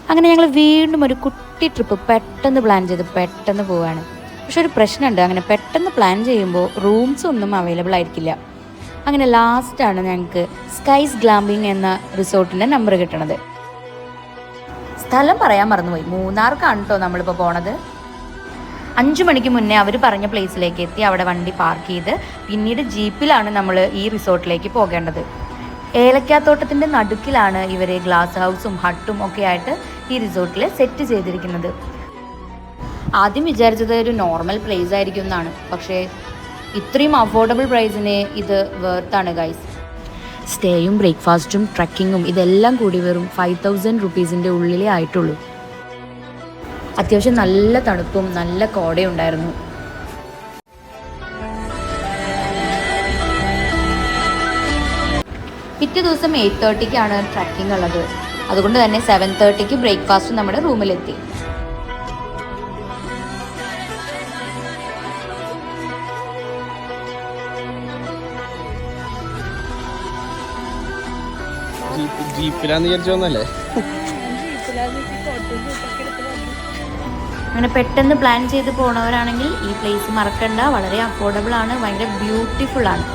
അങ്ങനെ ഞങ്ങൾ വീണ്ടും ഒരു കുട്ടി ട്രിപ്പ് പെട്ടെന്ന് പ്ലാൻ ചെയ്ത് പെട്ടെന്ന് പോവാണ്. പക്ഷെ ഒരു പ്രശ്നമുണ്ട്, അങ്ങനെ പെട്ടെന്ന് പ്ലാൻ ചെയ്യുമ്പോൾ റൂംസ് ഒന്നും അവൈലബിൾ ആയിരിക്കില്ല. അങ്ങനെ ലാസ്റ്റാണ് ഞങ്ങൾക്ക് സ്കൈസ് ഗ്ലാമ്പിംഗ് എന്ന റിസോർട്ടിൻ്റെ നമ്പർ കിട്ടണത്. സ്ഥലം പറയാൻ മറന്നുപോയി, മൂന്നാർക്കാണ് കേട്ടോ നമ്മളിപ്പോൾ പോണത്. 5 മണിക്ക് മുന്നേ അവർ പറഞ്ഞ പ്ലേസിലേക്ക് എത്തി അവിടെ വണ്ടി പാർക്ക് ചെയ്ത് പിന്നീട് ജീപ്പിലാണ് നമ്മൾ ഈ റിസോർട്ടിലേക്ക് പോകേണ്ടത്. ഏലക്കാത്തോട്ടത്തിൻ്റെ നടുക്കിലാണ് ഇവർ ഗ്ലാസ് ഹൗസും ഹട്ടും ഒക്കെ ആയിട്ട് ഈ റിസോർട്ടിൽ സെറ്റ് ചെയ്തിരിക്കുന്നത്. ആദ്യം വിചാരിച്ചത് ഒരു നോർമൽ പ്ലേസ് ആയിരിക്കും എന്നാണ്, പക്ഷേ ഇത്രയും അഫോർഡബിൾ പ്രൈസിന് ഇത് വേർത്താണ് ഗൈസ്. സ്റ്റേയും ബ്രേക്ക്ഫാസ്റ്റും ട്രക്കിങ്ങും ഇതെല്ലാം കൂടി വെറും 5000 റുപ്പീസിൻ്റെ ഉള്ളിലേ ആയിട്ടുള്ളൂ. അത്യാവശ്യം നല്ല തണുപ്പും നല്ല കോടയും ഉണ്ടായിരുന്നു. പിറ്റേ ദിവസം 8:30-ക്കാണ് ട്രക്കിംഗ് ഉള്ളത്. അതുകൊണ്ട് തന്നെ 7:30-ക്ക് ബ്രേക്ക്ഫാസ്റ്റ് നമ്മുടെ റൂമിലെത്തി. അങ്ങനെ പെട്ടെന്ന് പ്ലാൻ ചെയ്ത് പോണവരാണെങ്കിൽ ഈ പ്ലേസ് മറക്കണ്ട. വളരെ അഫോർഡബിൾ ആണ്, ഭയങ്കര ബ്യൂട്ടിഫുൾ ആണ്.